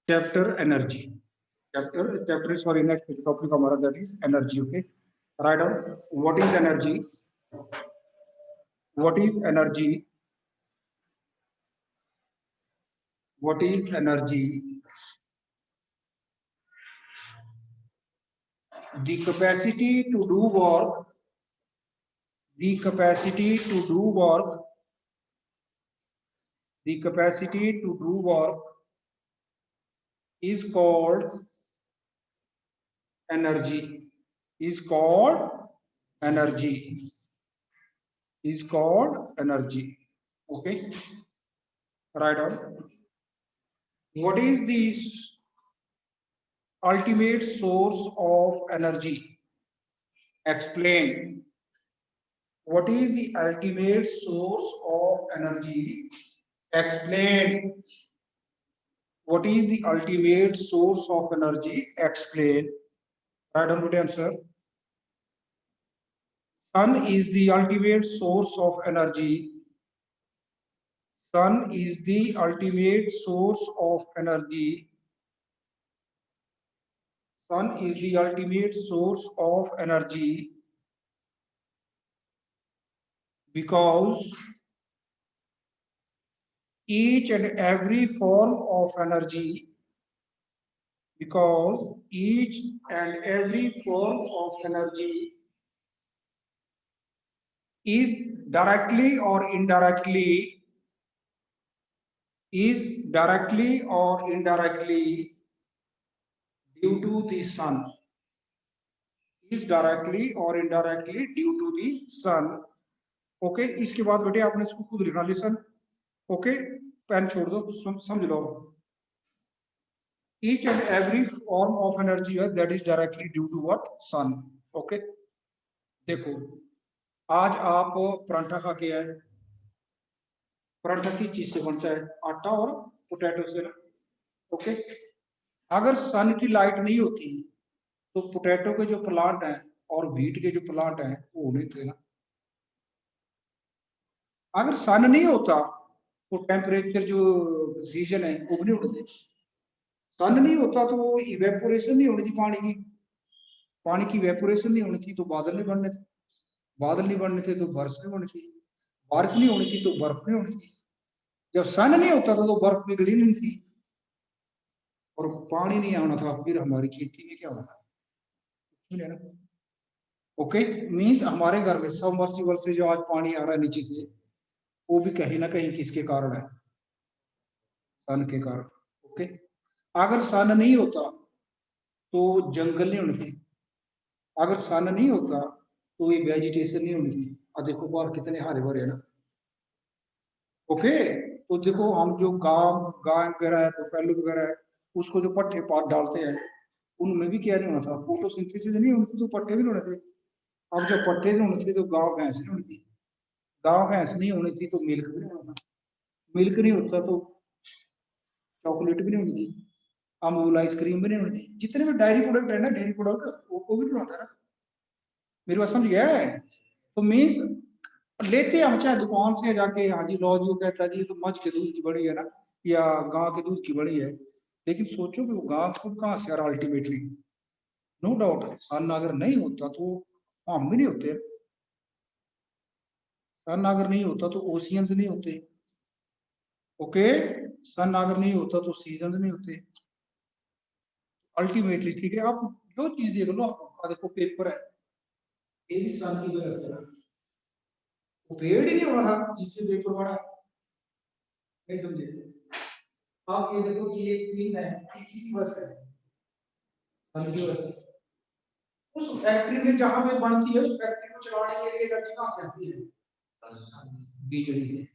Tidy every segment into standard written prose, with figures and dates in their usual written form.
Chapter energy, chapter sorry next topic हमारा that is energy. Okay, right down what is energy, what is energy, what is energy, the capacity to do work, the capacity to do work, the capacity to do work is called energy, is called energy, is called energy. Okay, right on. What is the ultimate source of energy? Explain. What is the ultimate source of energy? Explain. What is the ultimate source of energy? Explain. Right on, good answer. Sun is the ultimate source of energy. Sun is the ultimate source of energy. Sun is the ultimate source of energy because each and every form of energy, because each and every form of energy is directly or indirectly, is directly or indirectly due to the sun, is directly or indirectly due to the sun. Okay, इसके बाद बेटे आपने इसको खुद लिखना, listen. Okay, pen छोड़ दो, समझ लो। each and every form of energy है that is directly due to what? sun. Okay, देखो आज आप परांठा खा के आए, परांठा किस चीज से बनता है? आटा और पोटैटो से। ओके, अगर सन की लाइट नहीं होती तो पोटैटो के जो प्लांट हैं और व्हीट के जो प्लांट हैं वो नहीं थे ना। अगर सन नहीं होता तो टेम्परेचर जो सीजन है वो भी नहीं होते। सन नहीं होता तो इवेपोरेशन नहीं होनी थी पानी की, पानी की इवेपोरेशन नहीं होनी थी तो बादल नहीं बनने थे, बादल नहीं बनने थे तो बारिश नहीं होनी थी, बारिश नहीं होनी थी तो बर्फ नहीं होनी थी, जब सन नहीं होता था तो बर्फ पिघली नहीं थी और पानी नहीं आना था, फिर हमारी खेती में क्या होना था? ओके, मीन्स हमारे घर में सबमर्सिबल से जो आज पानी आ रहा है नीचे से, वो भी कहीं ना कहीं किसके कारण है? सन के कारण। ओके, अगर सन नहीं होता तो जंगल नहीं होने थे, अगर सन नहीं होता तो ये वेजिटेशन नहीं होनी थी। अब देखो बाहर कितने हरे भरे है ना। ओके, तो देखो हम जो गाय वगैरह है, बफेलो वगैरह है, उसको जो पट्टे पात डालते हैं उनमें भी क्या नहीं होना था? फोटोसिंथेसिस नहीं होनी थी तो पट्टे भी नहीं होने थे। अब जब पट्टे नहीं होने थे तो गाँव भैंस नहीं होनी थी, गाँव भैंस नहीं होनी थी तो मिल्क भी नहीं होना था, मिल्क नहीं होता तो चॉकलेट भी नहीं होनी थी, अमूल आइसक्रीम भी नहीं होनी थी, जितने भी डायरी प्रोडक्ट है ना, डेयरी प्रोडक्ट वो भी नहीं होता ना। मेरी बात समझ गया है? तो मीन्स लेते हम चाहे दुकान से जाके, हाँ जी लो जी, वो कहता है जी तो मझ के दूध की बड़ी है ना या गां के दूध की बड़ी है, लेकिन सोचो कि वो गां खुद कहाँ से आ रहा अल्टीमेटली। नो डाउट सन अगर नहीं होता तो हम भी नहीं होते, सन अगर नहीं होता तो ओशियंस नहीं होते। ओके, सन अगर नहीं होता तो सीजन नहीं होते अल्टीमेटली। ठीक है, आप जो चीज देख लो, आप देखो पेपर है, ये भी सन की वजह से, वो पेड़ ही नहीं होना था जिससे पेपर बना, नहीं समझे? आप ये देखो कि एक पिन है, ये किसी वजह से है, सन की वजह से। उस फैक्ट्री में जहां पे बनती है, उस फैक्ट्री को चलाने के लिए एनर्जी कहां से आती है? बिजली से।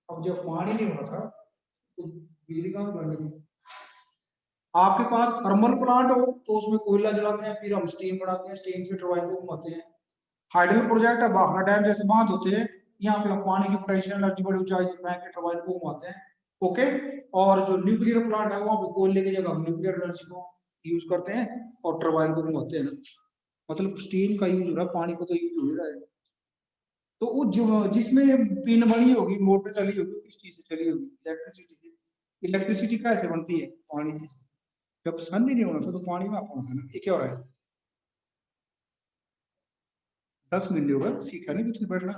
अब जब पानी नहीं होना था तो बिजली कहां बननी थी? आपके पास थर्मल प्लांट हो तो उसमें कोयला जलाते हैं, फिर हम स्टीम बनाते हैं, स्टीम से टरबाइन को घुमाते हैं। हाइडल प्रोजेक्ट है, भाखड़ा डैम जैसे बांध होते हैं, यहाँ पे हम पानी की पोटेंशियल एनर्जी बड़ी ऊंचाई से फेंक के टरबाइन को घुमाते हैं। ओके, और जो न्यूक्लियर प्लांट है वहां पे कोयले की जगह हम न्यूक्लियर एनर्जी को यूज करते हैं और टरबाइन को घुमाते हैं ना। मतलब स्टीम का यूज हो रहा है, पानी को तो यूज हो रहा है। तो वो जो जिसमें पिन बनी होगी, मोटर चली होगी, किस चीज से चली होगी? इलेक्ट्रिसिटी से। इलेक्ट्रिसिटी कैसे बनती है? पानी से। जब सन ही नहीं होना था तो पानी में होना था ना। ये क्या हो रहा है? 10 मिनट होगा, सीखा नहीं, कुछ नहीं बैठना।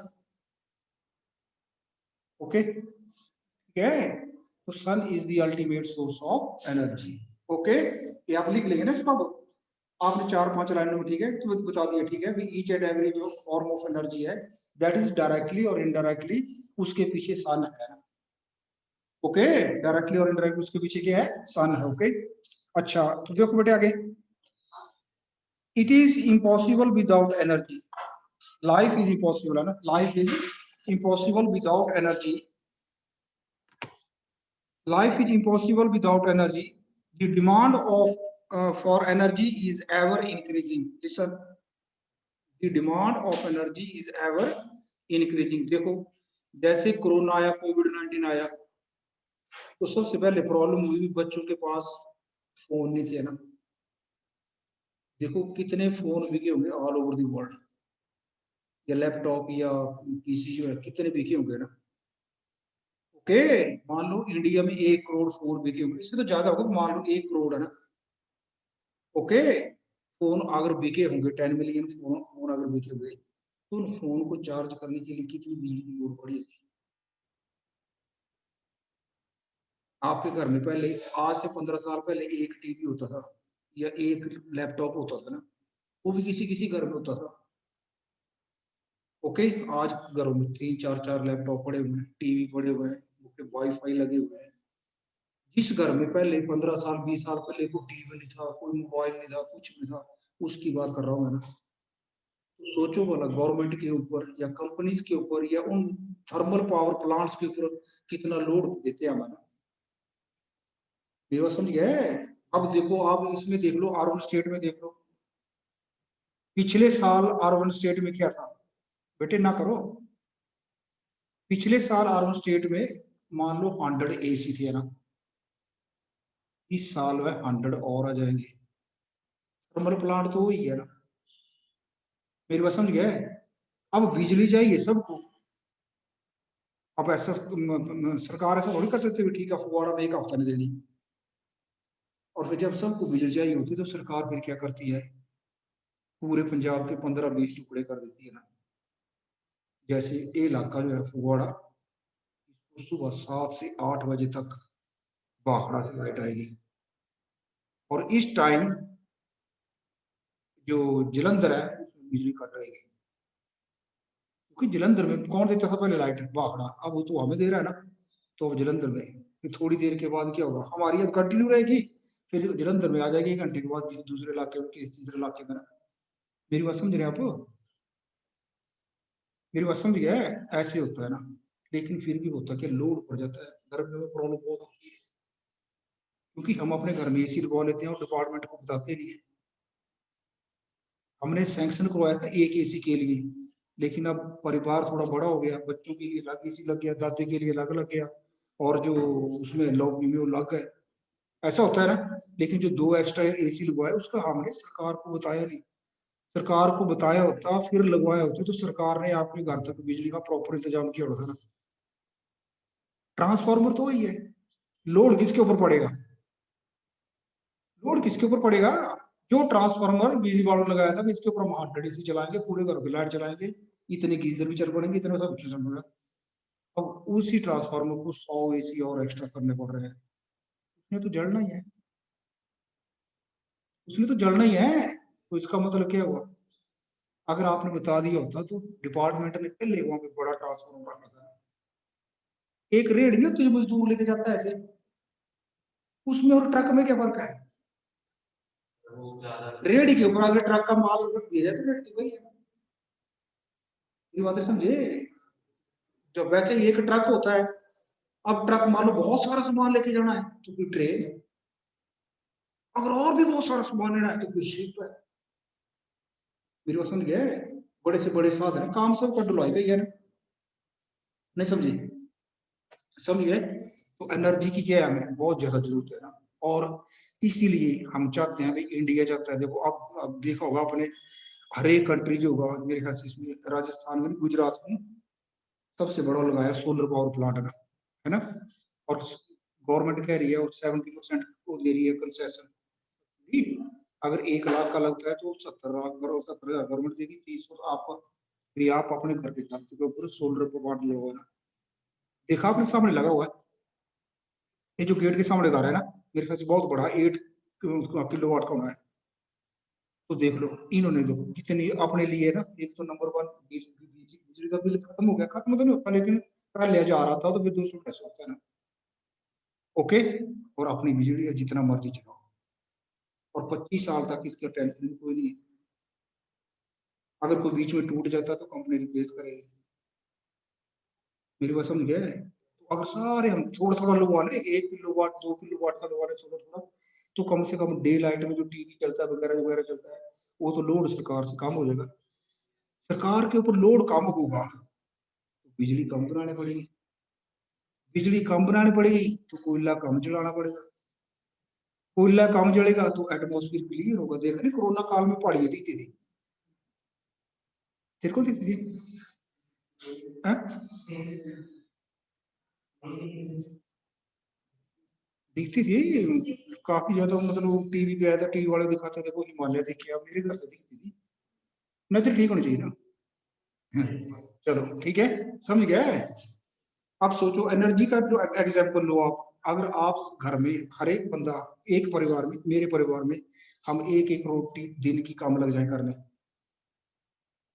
ओके, ठीक है। तो sun is the ultimate source of energy. Okay, ये आप लिख लेंगे ना इसको। आपने 4-5 लाइनों में, ठीक है, तो बता दिया, ठीक है, ईच एंड एवरी जो फॉर्म ऑफ एनर्जी है दैट इज डायरेक्टली और इनडायरेक्टली उसके पीछे सन है ना। ओके, डायरेक्टली और इनडायरेक्टली उसके पीछे क्या है? सन है। ओके, अच्छा तो देखो बेटे आगे, it is impossible without energy. Life is impossible है ना, life is impossible without energy. Life is impossible without energy. The demand of for energy is ever increasing. Listen, the demand of energy is ever increasing. देखो, जैसे corona आया, कोविड-19 आया, तो सबसे पहले problem हुई बच्चों के पास फोन नहीं थे ना। देखो कितने फोन बिके होंगे ऑल ओवर द वर्ल्ड, या लैपटॉप या पीसी जो है, कितने बिके होंगे ना। ओके, मान लो इंडिया में 1 करोड़ फोन बिके होंगे, इससे तो ज्यादा होगा, मान लो 1 करोड़ है ना। ओके, फोन अगर बिके होंगे, 10 मिलियन फोन अगर बिके होंगे, तो उन फोन को चार्ज करने के लिए कितनी बिजली की लोड पड़ेगी? आपके घर में पहले, आज से 15 साल पहले, एक टीवी होता था या एक लैपटॉप होता था ना, वो भी किसी किसी घर में होता था। ओके, आज घरों में 3-4 लैपटॉप पड़े हुए हैं, टीवी पड़े हुए हैं, वाईफाई लगे हुए हैं। जिस घर में पहले 15 साल 20 साल पहले कोई टीवी नहीं था, कोई मोबाइल नहीं था, कुछ नहीं था, उसकी बात कर रहा हूँ मैं ना। सोचो भला गवर्नमेंट के ऊपर या कंपनीज के ऊपर या उन थर्मल पावर प्लांट्स के ऊपर कितना लोड देते हैं हमारा। मेरी बात समझ गए? अब देखो, आप इसमें देख लो, अर्बन स्टेट में देख लो, पिछले साल अर्बन स्टेट में क्या था? बेटे ना करो, पिछले साल अर्बन स्टेट में मान लो 100 AC थे ना, इस साल में 100 और आ जाएंगे। थर्मल प्लांट तो वही है ना। मेरी बात समझ गए? अब बिजली चाहिए सबको। अब ऐसा सरकार ऐसा थोड़ी कर सकती है, ठीक है फुवारा में 1 हफ्ता नहीं देनी। और फिर जब सबको बिजली चाहिए होती है तो सरकार फिर क्या करती है? पूरे पंजाब के 15-20 टुकड़े कर देती है ना। जैसे ये इलाका जो है फगवाड़ा, सुबह 7 से 8 बजे तक बाखड़ा से लाइट आएगी, और इस टाइम जो जलंधर है उसमें बिजली कट रहेगी। क्योंकि जलंधर में कौन देता था पहले लाइट? बाखड़ा। अब वो तो हमें दे रहा है ना। तो अब जलंधर में फिर थोड़ी देर के बाद क्या होगा, हमारी अब कंटिन्यू रहेगी, फिर जलंधर में आ जाएगी 1 घंटे के बाद किसी दूसरे इलाके में, किसी तीसरे इलाके में। मेरी बात समझ रहे हैं आप? मेरी बात समझ गया है? ऐसे होता है ना। लेकिन फिर भी होता है कि लोड पड़ जाता है, गर्मी में प्रॉब्लम बहुत होती है, क्योंकि हम अपने घर में एसी लगवा लेते हैं और डिपार्टमेंट को बताते नहीं है। हमने सैंक्शन करवाया था एक एसी के लिए, लेकिन अब परिवार थोड़ा बड़ा हो गया, बच्चों के लिए अलग एसी लग गया, दादी के लिए अलग लग गया, और जो उसमें लॉबी में वो लग गए। ऐसा होता है ना। लेकिन जो 2 एक्स्ट्रा एसी लगवाए उसका हमने सरकार को बताया नहीं। सरकार को बताया होता, फिर लगवाया होता, तो सरकार ने आपके घर तक बिजली का प्रॉपर इंतजाम किया होता ना। ट्रांसफार्मर तो वही है, लोड किसके ऊपर पड़ेगा? लोड किसके ऊपर पड़ेगा? जो ट्रांसफार्मर बिजली वालों ने लगाया था कि इसके ऊपर हम 100 AC चलाएंगे, पूरे घर की लाइट चलाएंगे, इतने गीजर भी चल पड़ेंगे, इतना सब कुछ चल पड़ेगा। अब उसी ट्रांसफार्मर को 100 AC और एक्स्ट्रा करने पड़ रहे हैं। उसने तो जलना ही है, उसने तो जलना ही है। तो इसका मतलब क्या हुआ? अगर आपने बता दिया होता तो डिपार्टमेंट ने पहले वहां पे बड़ा ट्रांसफार्मर रखा था। एक रेड नहीं होती जो मजदूर लेके जाता है ऐसे, उसमें और ट्रक में क्या फर्क है? रेड के ऊपर अगर ट्रक का माल रख दिया जाए तो रेड तो वही है। ये बातें समझे? जब वैसे ही एक ट्रक होता है, अब ट्रक मान लो बहुत सारा सामान लेके जाना है तो फिर ट्रेन, अगर और भी बहुत सारा सामान लेना है तो फिर शिप है। मेरी बात समझ गए? बड़े से बड़े साधन है, काम सब का ढुलाई गई है ना। नहीं समझे? समझ गए? तो एनर्जी की क्या है, हमें बहुत ज्यादा जरूरत है ना। और इसीलिए हम चाहते हैं, भाई इंडिया चाहता है, देखो अब देखा होगा आपने, हर एक कंट्री जो होगा मेरे ख्याल से, इसमें राजस्थान में, गुजरात में सबसे बड़ा लगाया सोलर पावर प्लांट है ना। और गवर्नमेंट कह रही है और 70% को दे रही है कंसेशन। अगर 1 लाख का लगता है तो 70 लाख करो, 70,000 गवर्नमेंट देगी, 30 आप भी आप अपने घर के छत के ऊपर सोलर पर बांट लो ना। देखा आपने सामने लगा हुआ है, ये जो गेट के सामने घर है ना, मेरे ख्याल से बहुत बड़ा 8 किलोवाट का होना है। तो देख लो इन्होंने देखो कितनी अपने लिए ना, एक तो नंबर 1 बिजली का बिल खत्म हो गया, खत्म तो नहीं होता लेकिन पहले जा रहा था तो फिर 200 पैसा आता है ना। ओके, और अपनी बिजली है जितना मर्जी चलाओ, और 25 साल तक इसका टेंशन कोई नहीं है। अगर कोई बीच में टूट जाता तो कंपनी रिप्लेस करेगी। मेरी बात समझ गए? तो अगर सारे हम थोड़ा थोड़ा लगवा ले, 1 किलोवाट 2 किलोवाट का लगवा ले थोड़ा थोड़ा, तो कम से कम डे लाइट में जो टीवी चलता है वगैरह वगैरह चलता है, वो तो लोड सरकार से कम हो जाएगा। सरकार के ऊपर लोड कम होगा तो बिजली कम बनानी पड़ेगी, बिजली कम बनानी पड़ेगी तो कोयला कम जलाना पड़ेगा, कोयला कम जलेगा तो एटमोस्फियर क्लियर होगा। देखा नहीं कोरोना काल में पहाड़ियां दिखती थी, तेरे को दिखती थी? हाँ? दिखती थी काफी ज्यादा, मतलब टीवी पे आया था, टीवी वाले दिखाते थे वो हिमालय देखिए, आप मेरे घर से दिखती थी। नजर ठीक होनी चाहिए ना। हाँ, चलो ठीक है, समझ गया है। आप सोचो एनर्जी का जो एग्जांपल लो आप, अगर आप घर में हर एक बंदा, एक परिवार में, मेरे परिवार में हम एक एक रोटी दिन की काम लग जाए करने,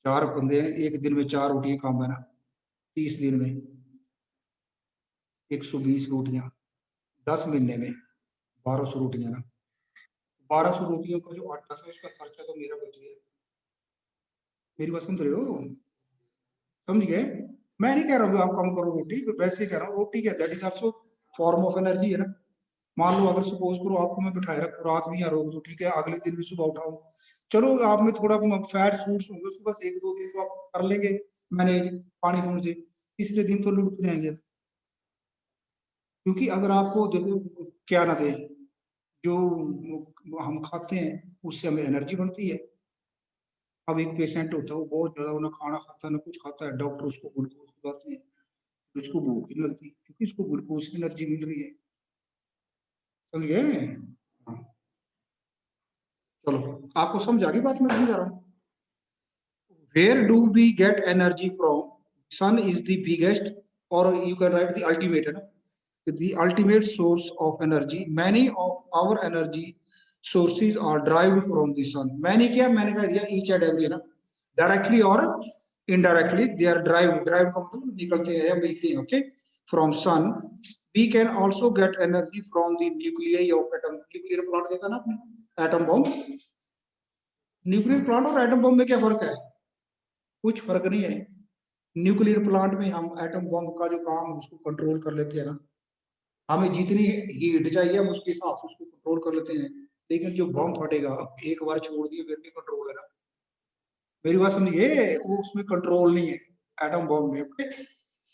4 बंदे हैं, एक दिन में 4 रोटियां काम है ना, 30 दिन में 120 रोटियां, 10 महीने में 1200 रोटियां ना। 1200 रोटियों का जो आटा था उसका खर्चा तो मेरा बच गया। मेरी बात समझ रहे हो? समझ गए? मैं नहीं कह रहा हूँ आप कम करो रोटी, वैसे कह रहा हूँ रोटी क्या, that is also form of energy है ना। मान लो अगर सपोज करो आपको मैं बिठाए रखूँ रात में, या रोक दो ठीक है, अगले दिन भी सुबह उठाऊं, चलो आप में थोड़ा फैट फूड्स होंगे उसको बस 1-2 दिन तो आप कर लेंगे मैनेज, पानी पूर्ण से, तीसरे दिन तो लुढ़क जाएंगे। क्योंकि अगर आपको देखो क्या ना दे, जो हम खाते हैं उससे हमें एनर्जी बनती है। अब एक पेशेंट होता है वो बहुत ज्यादा ना खाना खाता है ना कुछ खाता है, डॉक्टर उसको ग्लूकोज लगाते हैं तो उसको भूख नहीं लगती क्योंकि उसको ग्लूकोज की एनर्जी मिल रही है। समझ गए? हाँ, चलो आपको समझ आ गई बात मैं समझा रहा हूँ। Where do we get energy from? Sun is the biggest, or you can write the ultimate, है ना? The ultimate source of energy. Many of our energy sources are derived from the sun. Many क्या, मैंने कहा दिया each and every, है ना? Directly or indirectly they are derived. Derived का मतलब निकलते हैं या मिलते हैं, okay? From sun. We can also get energy from the nuclei of atom. Nuclear plant देखा ना आपने? Atom bomb. न्यूक्लियर प्लांट और एटम बम में क्या फर्क है? कुछ फर्क नहीं है। न्यूक्लियर प्लांट में हम एटम बम का जो काम है उसको कंट्रोल कर लेते हैं ना, हमें जितनी हीट चाहिए हम उसके हिसाब से उसको कंट्रोल कर लेते हैं। लेकिन जो बम फटेगा एक बार छोड़ दिए फिर नहीं कंट्रोल है ना। मेरी बात समझिए, वो उसमें कंट्रोल नहीं है एटम बम में, ओके।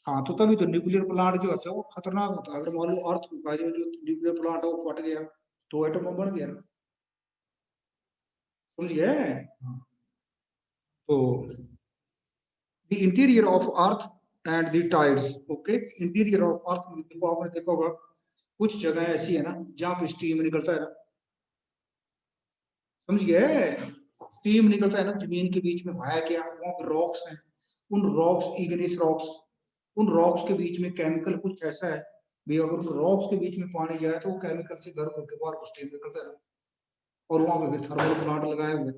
हाँ, तो तभी तो न्यूक्लियर प्लांट जो होता है वो खतरनाक होता है। अगर मान लो अर्थ का जो जो न्यूक्लियर प्लांट है वो फट गया तो एटम बम बन गया ना। समझिए? तो the interior of earth and the tides, okay, interior of earth में देखो, आपने देखा होगा कुछ जगह ऐसी है ना जहाँ पे स्टीम निकलता है ना। समझ गए? स्टीम निकलता है ना, जमीन के बीच में भाया क्या, वहां पे रॉक्स हैं, उन रॉक्स, इग्निस रॉक्स, उन रॉक्स के बीच में केमिकल कुछ ऐसा है भी, अगर उन रॉक्स के बीच में पानी जाए तो वो केमिकल से गर्म होकर बाहर स्टीम निकलता है ना। और वहां पे फिर थर्मल प्लांट लगाए हुए,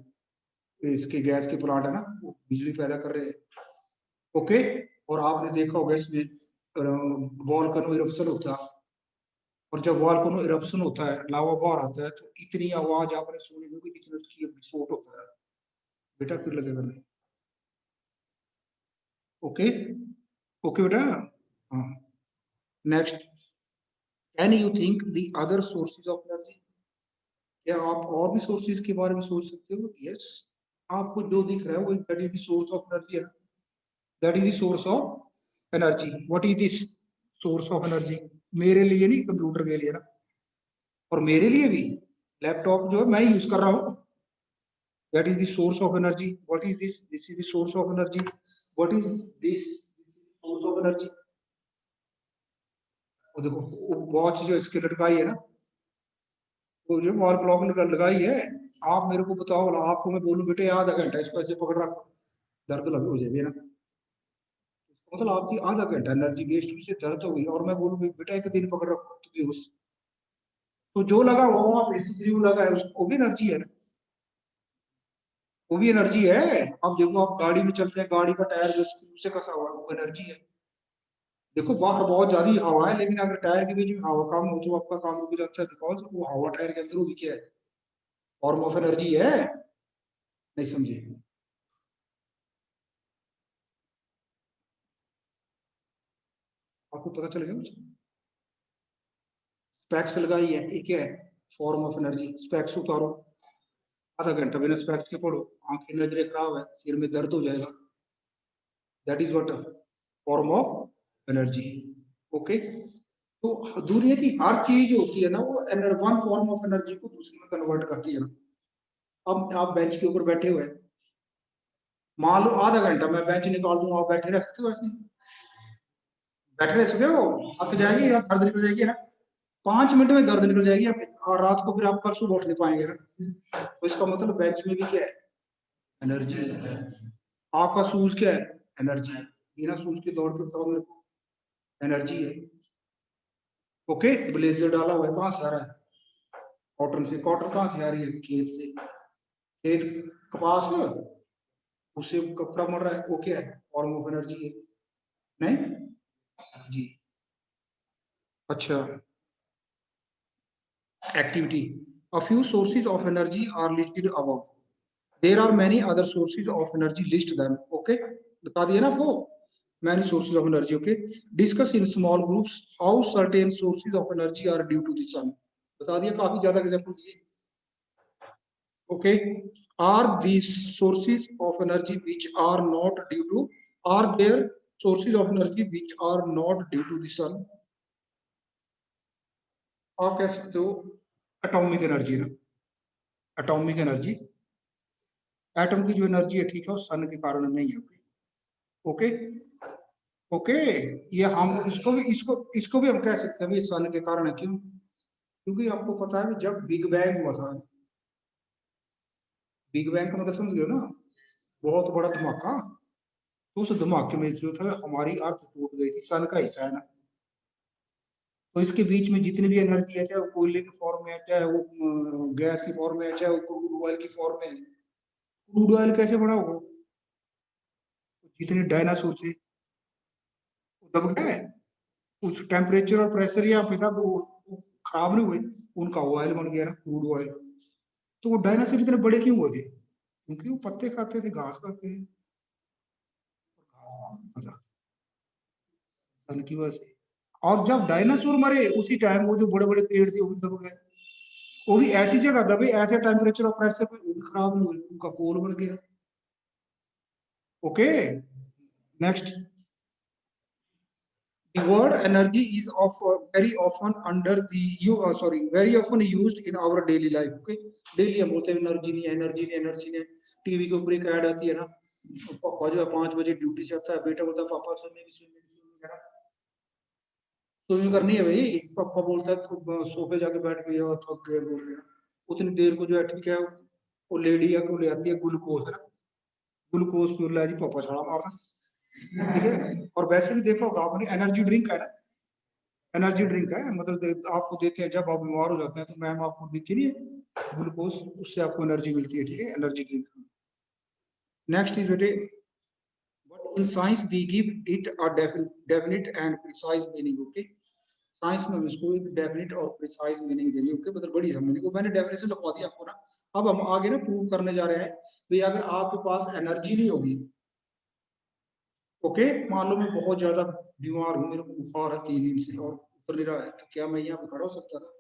इसके गैस के प्लांट है ना, वो बिजली पैदा कर रहे हैं, ओके। और आपने देखा होगा इसमें वॉल्केनो इरप्शन होता है, और जब वॉल्केनो इरप्शन होता है लावा बाहर आता है तो इतनी आवाज आपने सुनी होगी जितनी उसकी विस्फोट होता है। बेटा फिर लगेगा नहीं, ओके। ओके बेटा। हाँ, next, can you think the other sources of energy? क्या आप और भी सोर्सेज के बारे में सोच सकते हो? यस, आपको जो दिख रहा है वो that is the source of energy है, that is the source of energy. What is this source of energy? मेरे लिए नहीं, कंप्यूटर के लिए ना, और मेरे लिए भी लैपटॉप जो है मैं यूज कर रहा हूँ, that is the source of energy. What is this? This is the source of energy. What is this source of energy? वो देखो वॉच जो इसके लटकाई है ना, वो जो वॉल क्लॉक लगाई है, आप मेरे को बताओ, आपको मैं बोलूं बेटे आधा घंटा इसको ऐसे पकड़ रखो, दर्द लग हो जाएगी ना, मतलब आपकी आधा घंटा एनर्जी वेस्ट हुई से दर्द हो गई, और मैं बोलूं बेटा एक दिन पकड़ रखो तो बेहोश। तो जो लगा वो आप स्क्रू लगा है उसको भी एनर्जी है ना, वो भी एनर्जी है। अब देखो आप गाड़ी में चलते हैं, गाड़ी का टायर जो स्क्रू से कसा हुआ है वो एनर्जी है। देखो बाहर बहुत ज्यादा हवा है, लेकिन अगर टायर के बीच में हवा कम हो तो आपका काम रुक जाता है, बिकॉज वो हवा टायर के अंदर वो भी क्या है, फॉर्म ऑफ एनर्जी है। नहीं समझे? आपको पता चल गया मुझे? स्पेक्स लगाई है, ये क्या है, फॉर्म ऑफ एनर्जी। स्पेक्स उतारो, आधा घंटा बिना स्पेक्स के पढ़ो, आंखें नजरें खराब है, सिर में दर्द हो जाएगा, that is what, form of energy. Okay. तो दुनिया की हर चीज होती है ना, वो वन फॉर्म ऑफ एनर्जी को दूसरे में कन्वर्ट करती है ना। अब आप बेंच के ऊपर बैठे हुए हैं, मान लो आधा घंटा मैं बेंच निकाल दूं, आप बैठे रह सकते हो ऐसे? बैठे रह सकते हो? थक जाएगी या दर्द निकल जाएगी ना, 5 मिनट में दर्द निकल जाएगी आप, और रात को फिर आप कल सुबह उठ नहीं पाएंगे ना। तो इसका मतलब बेंच में भी क्या है, एनर्जी है। आपका शूज क्या है, एनर्जी। बिना शूज के दौड़ के बताओ मेरे को, एनर्जी है। ओके। ब्लेजर डाला हुआ है, कहाँ से आ रहा है, कॉटन से। कॉटन कहाँ से आ रही है, खेत से। खेत, कपास है, उससे कपड़ा मर रहा है, वो क्या है, फॉर्म ऑफ एनर्जी है। नहीं जी। अच्छा, activity. A few sources of energy are listed above. There are many other sources of energy. List them. Okay. बता दिया ना आपको, many sources of energy. Okay. Discuss in small groups how certain sources of energy are due to the sun. बता दिया, काफी ज्यादा example दिए। Okay. Are these sources of energy which are not due to, are there sources of energy which are not due to the sun? आप कह सकते हो atomic energy ना, एटॉमिक एनर्जी, एटम की जो एनर्जी है, ठीक है, वो सन के कारण नहीं है। ओके। ओके। ये हम इसको भी हम कह सकते हैं ये सन के कारण है। क्यों? क्योंकि आपको पता है जब बिग बैंग हुआ था, बिग बैंग का मतलब समझ गए ना, बहुत बड़ा धमाका। तो उस धमाके में जो था हमारी अर्थ टूट गई थी, सन का हिस्सा है ना। तो इसके बीच में जितनी भी एनर्जी है, चाहे वो कोयले की फॉर्म में है, चाहे वो गैस की फॉर्म में है, चाहे वो क्रूड ऑयल की फॉर्म में है। क्रूड ऑयल कैसे बड़ा होगा, जितने डायनासोर थे वो दब गए, उस टेम्परेचर और प्रेशर यहाँ पे था, वो खराब नहीं हुए, उनका ऑयल बन गया ना, क्रूड ऑयल। तो वो डायनासोर इतने बड़े क्यों हुए थे, क्योंकि वो पत्ते खाते थे, घास खाते थे, सन की वजह से। और जब डायनासोर मरे उसी टाइम वो जो बड़े बड़े पेड़ थे वो भी दब गए। वो भी ऐसी जगह दबे, ऐसे टेम्परेचर और प्रेशर पे, वो भी खराब नहीं हुए, उनका कोल बढ़ गया। Okay. Next, the word energy is of very often under the you sorry very often used in our daily life. Okay. Daily हम बोलते हैं एनर्जी नहीं है, एनर्जी नहीं, एनर्जी नहीं। टीवी के ऊपर एक ऐड आती है ना, पापा जो है 5 बजे ड्यूटी से आता है, बेटा बोलता है पापा स्विमिंग स्विमिंग स्विमिंग करनी है भाई। पापा बोलता है तो सोफे जाके बैठ गए और थक गए बोल रहे हैं, उतनी देर को जो है ठीक है, वो लेडी या को ले आती है ग्लूकोज है ना, ग्लूकोज पी ला जी, पापा छाड़ा मारना। ठीक है। और वैसे भी देखो होगा आपने, एनर्जी ड्रिंक है ना, एनर्जी ड्रिंक है, मतलब आपको देते हैं जब आप बीमार हो जाते हैं, तो मैम आपको देती नहीं है ग्लूकोज, उससे आपको एनर्जी मिलती है। ठीक है, एनर्जी ड्रिंक। नेक्स्ट इज बेटे, but in science we give it a definite and precise meaning. Okay. Science में हम इसको एक डेफिनेट और प्रिसाइज मीनिंग देंगे। ओके, मतलब बड़ी हम मीनिंग को मैंने डेफिनेशन लिखवा दिया आपको ना। अब हम आगे ना प्रूव करने जा रहे हैं भाई, अगर आपके पास एनर्जी नहीं होगी, ओके, मान लो मैं बहुत ज्यादा बीमार हूँ, मेरे को बुखार है 3 दिन से और उतर नहीं रहा है, तो क्या मैं यहाँ पे खड़ा हो सकता था?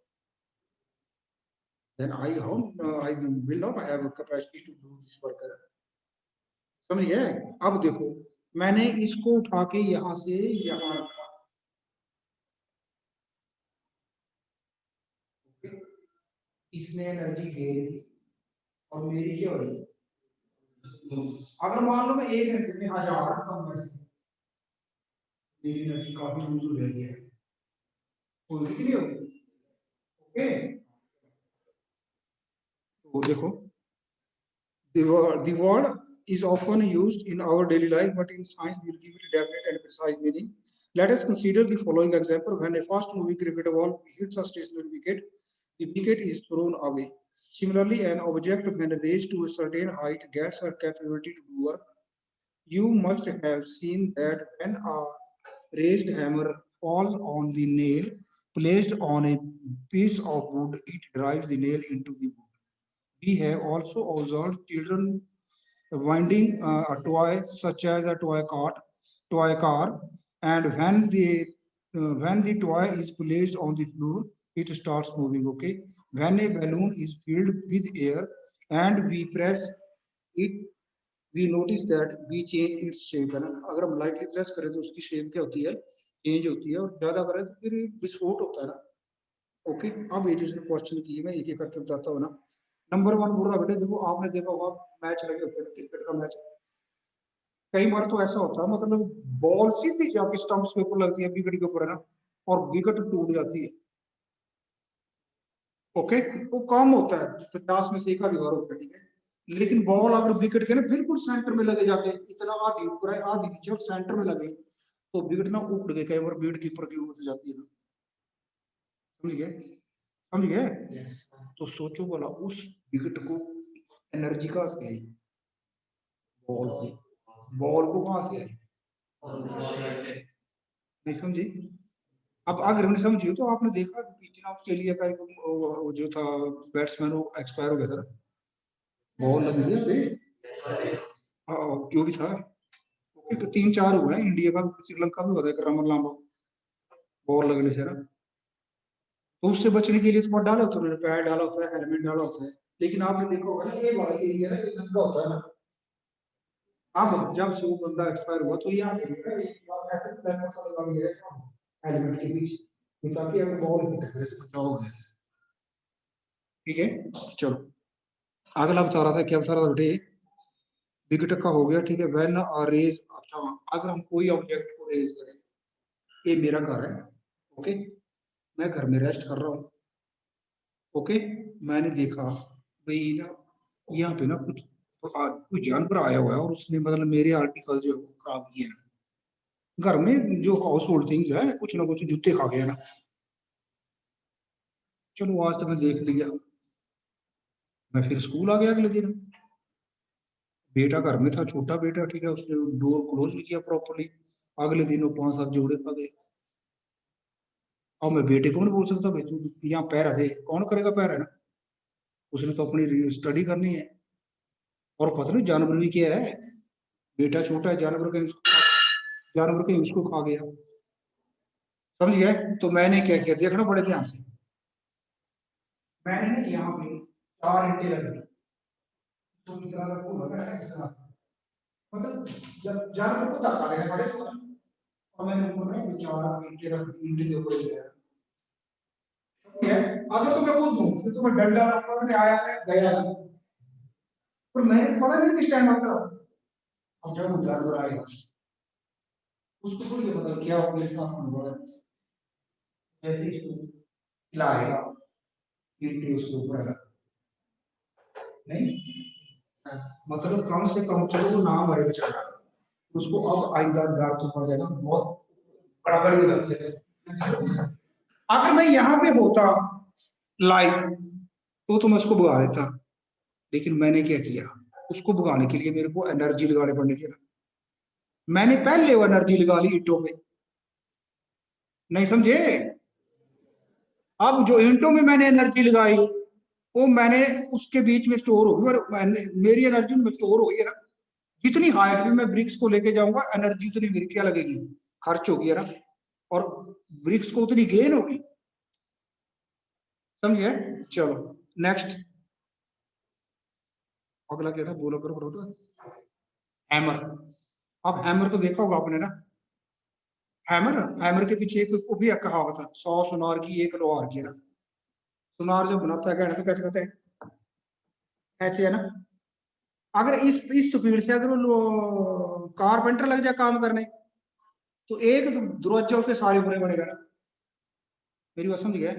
then I will not have a capacity to do this work. समझ गए? अब देखो, मैंने इसको उठा के यहाँ से यहाँ रखा, इसने एनर्जी गेन की, और मेरी क्या हो रही है? अगर मान लो मैं 1 घंटे में 1000 कम वैसे, मेरी एनर्जी काफी यूज हो जाएगी। कोई भी नहीं होगी। ओके, तो देखो, the word is often used in our daily life, but in science we will give it a definite and precise meaning. Let us consider the following example. When a fast moving cricket ball hits a stationary wicket, the wicket is thrown away. Similarly, an object when raised to a certain height gets a capability to do work. You must have seen that when a raised hammer falls on the nail placed on a piece of wood, it drives the nail into the wood. We have also observed children winding a toy such as a toy car, and when the toy is placed on the floor, it starts moving. Okay, when a balloon is filled with air and we press it, we notice that we change its shape, है ना। अगर हम lightly press करें तो उसकी shape क्या होती है, change होती है, और ज्यादा करें तो फिर विस्फोट होता है ना। ओके, अब ये जो क्वेश्चन की मैं एक एक करके बताता हूँ ना। नंबर वन बोल रहा बेटे, देखो आपने देखा होगा मैच लगे होते हैं क्रिकेट का मैच, कई बार तो ऐसा होता है मतलब बॉल सीधी जाके स्टंप्स के ऊपर लगती है, विकेट के ऊपर, है ना, और विकेट टूट जाती है। ओके, वो कम होता है, 50 में से एक आधी बार होता है, ठीक है। लेकिन बॉल अगर विकेट के ना बिल्कुल सेंटर में लगे जाके, इतना आधी ऊपर है आधी नीचे और सेंटर में लगे, तो विकेट ना उड़ गए, कई बार विकेट कीपर की उड़ जाती है ना। समझ गए, समझ गए। तो सोचो भला उस विकेट को एनर्जी कहाँ से आई, बॉल से, बॉल को कहाँ से आई, नहीं समझी। अब अगर हमने समझी तो आपने देखा बीच में ऑस्ट्रेलिया का एक जो था बैट्समैन, वो एक्सपायर हो गया था, बॉल लग गई पे, जो भी था। ओके, 3-4 हुआ है, इंडिया का श्रीलंका भी होता है, रमन लांबा, बॉल लगने से ना। तो उससे बचने के लिए तो डाला होता है उन्होंने, पैड डाला होता है, हेलमेट डाला होता है। लेकिन आपने देखा होगा ना, ये वाला एरिया ना ये नंगा होता है ना। अब जब से वो बंदा एक्सपायर हुआ तो यहाँ पे ऐसे लगा दिया है हेलमेट के बीच, ताकि अगर बॉल हिट करे तो बचाव हो जाए। ठीक है, चलो अगला बता रहा था, क्या बता रहा था बेटे, विकेट का हो गया, ठीक है। व्हेन रेज, अच्छा, अगर हम कोई ऑब्जेक्ट को रेज करें, ये मेरा घर है, ओके, मैं घर में रेस्ट कर रहा हूँ, ओके, मैंने देखा भाई ना यहाँ पे ना कुछ कोई जानवर आया हुआ है और उसने मतलब मेरे आर्टिकल जो खराब किए हैं, घर में जो हाउस होल्ड थिंग्स है, कुछ ना कुछ जूते खा गया ना। चलो आज तक मैं देख लिया, मैं फिर स्कूल आ गया अगले दिन। बेटा घर में था, छोटा बेटा, ठीक है, उसने डोर क्लोज नहीं किया प्रॉपरली, अगले दिन वो 5-7 जोड़े खा गए। अब मैं बेटे को नहीं बोल सकता भाई तू यहाँ पैर दे, कौन करेगा पैर, है ना। उसने तो अपनी स्टडी करनी है, और पता नहीं जानवर भी क्या है, बेटा छोटा है, जानवर कहीं उसको खा गया। समझ गए। तो मैंने क्या किया, देखना बड़े ध्यान से, मैंने ना यहाँ पे 4 ईंटें लगी, तो इतना तक को लगा है, इतना मतलब जब जानवर को धक्का देने पड़े तो, और मैंने ऊपर ना 4 ईंटें रख ईंटे के ऊपर गया, ठीक है। अगर तो मैं खुद दूं फिर तो मैं डंडा पकड़ आया गया, पर मैंने पता नहीं किस टाइम आता, अब जब वो जानवर आएगा उसको थोड़ी पता क्या हो मेरे साथ होने वाला है। जैसे इसको हिलाएगा, ईंटें उसके ऊपर आएगा, नहीं, मतलब कम से कम चलो वो ना मरे बेचारा, उसको अब आइंदा डर तो पड़ जाएगा बहुत, बड़ा बड़ी हो जाती है। अगर मैं यहाँ पे होता लाइव तो मैं उसको भगा देता, लेकिन मैंने क्या किया, उसको भगाने के लिए मेरे को एनर्जी लगाने पड़ने थी ना। मैंने पहले वो एनर्जी लगा ली ईंटों में, नहीं समझे। अब जो ईंटों में मैंने एनर्जी लगाई, वो मैंने उसके बीच में स्टोर होगी, और मेरी एनर्जी में स्टोर हो गई है ना। जितनी हाइट भी मैं ब्रिक्स को लेके जाऊंगा, एनर्जी उतनी मेरी क्या लगेगी, खर्च होगी, है ना, और ब्रिक्स को उतनी गेन होगी। समझे। चलो नेक्स्ट, अगला क्या था, बोलो करो करो। हैमर, अब हैमर तो देखा होगा आपने ना, हैमर, हैमर के पीछे एक वो भी एक कहावत है, 100 सुनार की एक लोहार की, है ना। सुनार जब बनाता है कहना तो कैसे कहते हैं, ऐसे, है ना। अगर इस स्पीड से अगर वो कारपेंटर लग जाए काम करने, तो एक दरवाजा उसके सारे पूरे बनेगा ना। मेरी बात समझ गए?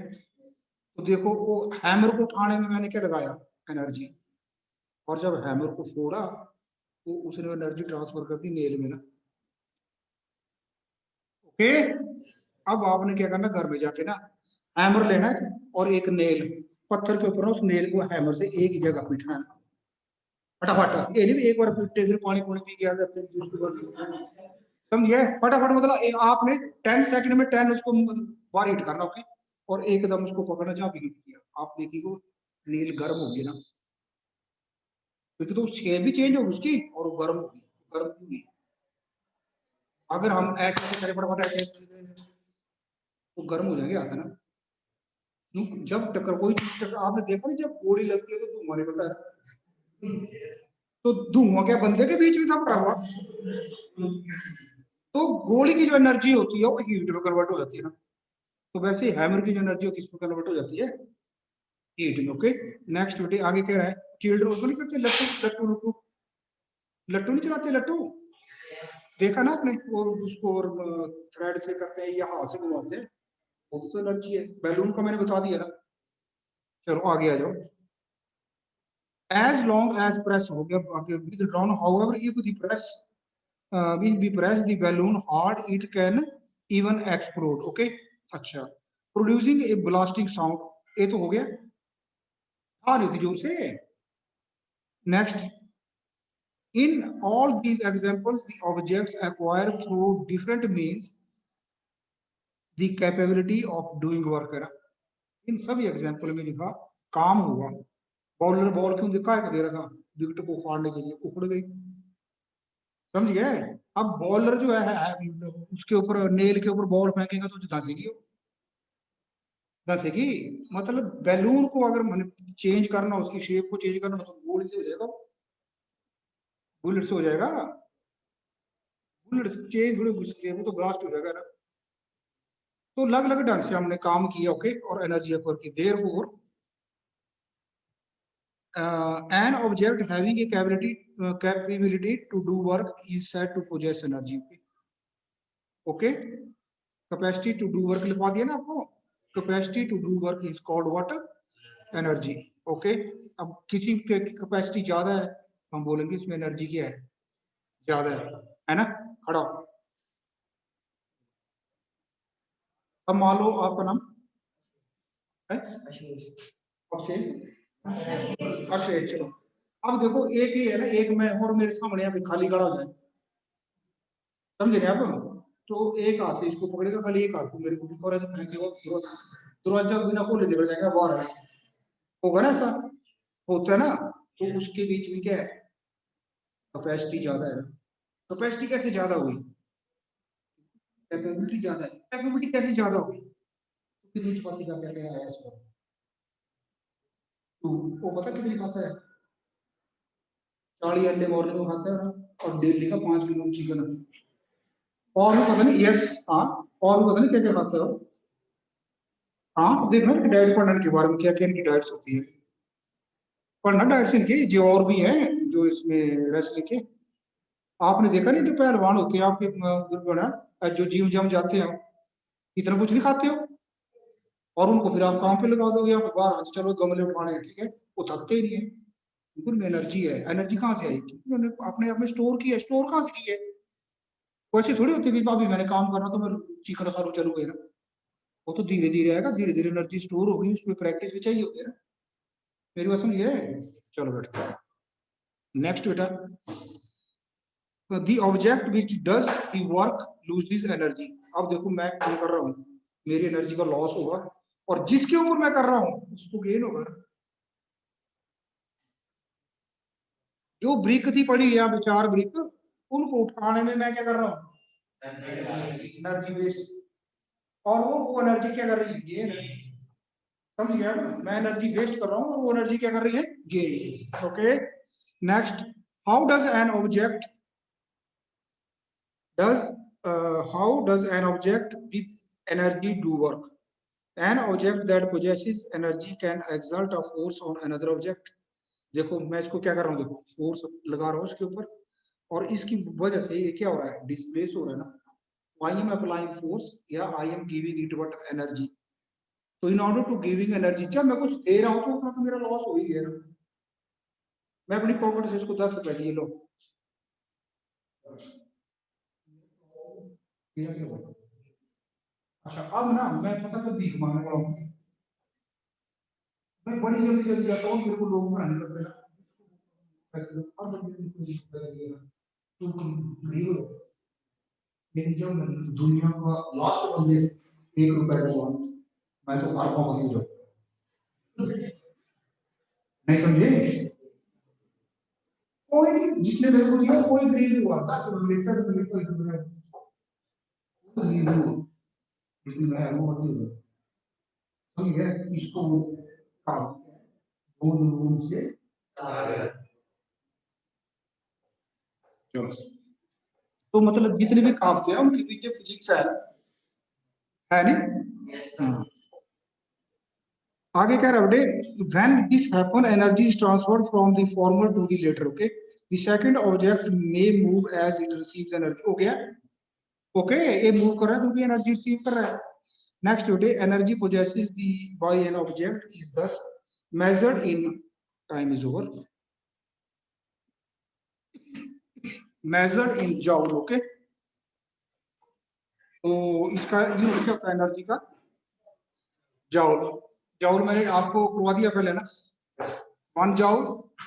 तो देखो वो हैमर को उठाने में मैंने क्या लगाया, एनर्जी, और जब हैमर को फोड़ा तो उसने एनर्जी ट्रांसफर कर दी नेल में ना। ओके, अब आपने क्या करना, घर में जाके ना हैमर लेना है और एक नेल, पत्थर के ऊपर उस नेल को हैमर से एक ही जगह पीटना है फटाफट। ये नहीं एक बार पीटते फिर पानी पूनी पी के आ जाते हैं। समझिए, फटाफट मतलब आपने 10 सेकंड में 10 उसको बार हिट करना। ओके, और एकदम उसको पकड़ना जहाँ भी हिट किया, आप देखिए वो नील गर्म होगी ना, क्योंकि तो शेप भी चेंज होगी उसकी और वो गर्म होगी। गर्म क्यों नहीं? अगर हम ऐसे करें फटाफट ऐसे तो गर्म हो जाएंगे हाथ है ना। जब टक्कर कोई चीज टक्कर, आपने देखा नहीं जब गोली लगती है तो धुआं निकलता है, तो धुआं क्या बंदे के बीच में सब पड़ा हुआ। तो गोली की जो एनर्जी होती है वो हीट में कन्वर्ट हो जाती है ना। तो वैसे हैमर की जो एनर्जी किस में कन्वर्ट हो जाती है, हीट में। ओके, नेक्स्ट बेटे आगे कह रहा है, चिल्ड्रन को नहीं करते लट्टू लट्टू लट्टू, लट्टू नहीं चलाते लट्टू, देखा ना आपने, और उसको और थ्रेड से करते हैं या हाथ से घुमाते हैं, बहुत सी एनर्जी है। बैलून का मैंने बता दिया ना। चलो आगे आ जाओ। एज लॉन्ग एज प्रेस हो गया आगे with drawn, however if the press we press the balloon hard it can even explode. Okay, अच्छा, producing a blasting sound, ये तो हो गया, आ रही थी जोर से। Next, in all these examples the objects acquire through different means the capability of doing work है ना। इन सभी एग्जाम्पल में लिखा काम हुआ। बॉलर बॉल क्यों दिखा दे रहा था, विकेट को फाड़ने के लिए, उखड़ गई। समझ गए? अब बॉलर जो है उसके ऊपर नेल के ऊपर बॉल फेंकेगा तो धंसेगी, धंसेगी। मतलब बैलून को अगर मैंने चेंज करना, उसकी शेप को चेंज करना, तो गोल से हो जाएगा, बुलेट से हो जाएगा। बुलेट चेंज थोड़ी शेप तो ब्लास्ट हो जाएगा ना। तो अलग अलग ढंग से हमने काम किया। ओके, और एनर्जी एक्वायर की। Therefore an object having a capability to do work is said to possess energy. Okay, capacity to do work लिखवा दिया ना आपको, capacity to do work is called what, energy. Okay, अब किसी के capacity ज्यादा है, हम बोलेंगे इसमें एनर्जी क्या है, ज्यादा है ना। खड़ा हो। अब मान लो आपका नाम है अक्षय, अक्षय, चलो अब देखो एक ही है ना, एक मैं और मेरे सामने यहाँ पे खाली खड़ा हो जाए, समझे नहीं आप? तो एक हाथ से इसको पकड़ेगा, खाली एक हाथ को मेरे को और ऐसे फेंकेगा, दरवाजा बिना खोले निकल जाएगा बाहर, होगा ना ऐसा, होता है ना। तो उसके बीच में क्या है, कैपेसिटी ज्यादा है। कैपेसिटी कैसे ज्यादा हुई, कैपेबिलिटी ज्यादा है। कैपेबिलिटी कैसे ज्यादा हुई, तो कितनी चपाती का कहते हैं आया इसको, तो वो पता कितनी खाता है, 40 अंडे मॉर्निंग में खाता है ना, और डेली का 5 किलो चिकन। और भी पता नहीं, यस हाँ, और भी पता नहीं क्या क्या खाता है वो। हाँ देखना कि डाइट पढ़ना के बारे में, क्या क्या इनकी डाइट्स होती है, पढ़ना डाइट्स इनकी जो और भी है जो इसमें रेस्ट लिखे। आपने देखा नहीं जो पहलवान होते हैं आपके ग्रुप में ना, जो जिम जम जाते हैं, इतना कुछ नहीं खाते हो, और उनको फिर आप काम पे लगा दोगे, आप बाहर चलो गमले उठाने हैं, ठीक है, वो थकते ही नहीं है। उनमें एनर्जी है। एनर्जी कहाँ से आई, क्योंकि उन्होंने अपने आप में स्टोर की है। स्टोर कहाँ से की है, वैसे थोड़ी होती है कि अभी मैंने काम करना तो मैं चिकन खा लूं चलू गए ना। वो तो धीरे धीरे आएगा, धीरे धीरे एनर्जी स्टोर होगी, उसमें प्रैक्टिस भी चाहिए होगी ना। मेरी बात समझिए? चलो बेटा नेक्स्ट बेटा, the object which does the work loses energy. अब देखो मैं काम कर रहा हूँ, मेरी एनर्जी का लॉस होगा, और जिसके ऊपर मैं कर रहा हूँ उसको गेन होगा। जो ब्रिक थी पड़ी या चार ब्रिक, उनको उठाने में मैं क्या कर रहा हूँ, एनर्जी वेस्ट, और वो एनर्जी क्या कर रही है, गेन। समझ गया ना? मैं एनर्जी वेस्ट कर रहा हूँ और वो एनर्जी क्या कर रही है, gain. Okay, next, how does an object does how does an object with energy do work? An object that possesses energy can exert a force on another object. देखो मैं इसको क्या कर रहा हूँ, देखो फोर्स लगा रहा हूँ इसके ऊपर, और इसकी वजह से ये क्या हो रहा है, डिस्प्लेस हो रहा है ना। आई एम अप्लाइंग फोर्स या I am giving it what energy. तो in order to giving energy, जब मैं कुछ दे रहा हूँ तो उतना तो मेरा लॉस हो ही गया ना। मैं अपनी पॉकेट से इसको 10 रुपए दिए, लो। अच्छा, अब ना मैं पता कर भीख मांगने वाला हूँ, मैं बड़ी जल्दी जल्दी जाता हूँ, मेरे को लोग बनाने लग गए पैसे, और जल्दी जल्दी तो गरीब हो। लेकिन जब दुनिया का लास्ट बंदे 1 रुपए का, मैं तो अरबों का हो जाऊँ। नहीं समझे? कोई जिसने मेरे को दिया कोई गरीब नहीं हुआ, 10 रुपए लेकर गरीब नहीं हुआ, इसलिए मैं अरबों का हो। समझ गया? इसको काम दो से चलो, तो मतलब जितने भी कहावतें हैं उनके पीछे फिजिक्स है नहीं? हाँ। आगे कह रहा है, when this happen energy is transferred from the former to the later, okay, the second object may move as it receives energy, हो गया? ओके, ये मूव कर रहा है क्योंकि एनर्जी रिसीव कर रहा है। Next today, energy possesses the by an object is thus measured in, time is over, measured in joule, okay. तो इसका यूज क्या होता है एनर्जी का? जॉउल। जॉउल मैंने आपको करवा दिया पहले ना, 1 जॉउल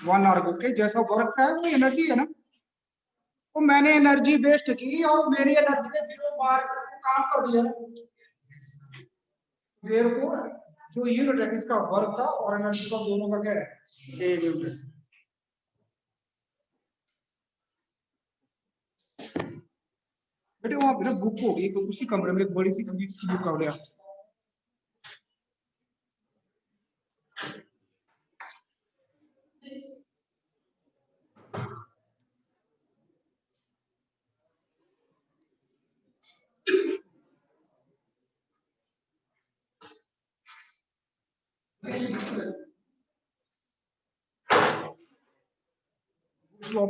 1 आर्ग, ओके। जैसा वर्क है वो एनर्जी है ना, तो मैंने एनर्जी वेस्ट की और मेरी एनर्जी ने जीरो मार काम कर दिया ना, देयरफॉर जो यूनिट है इसका वर्क था और एनर्जी का दोनों का क्या है, सेम यूनिट। बेटे वहां पे ना बुक होगी तो उसी कमरे में एक बड़ी सी फिजिक्स की बुक आ गया।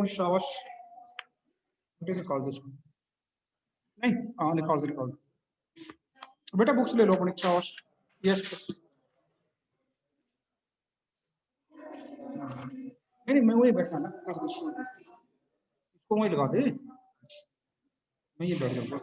शाबाश बेटे, निकाल दो इसको। नहीं, हाँ निकाल दो निकाल दो बेटा, बुक्स ले लो अपनी, शाबाश। यस, नहीं नहीं मैं वही बैठा ना, इसको वही लगा दे, मैं ये बैठ जाऊंगा।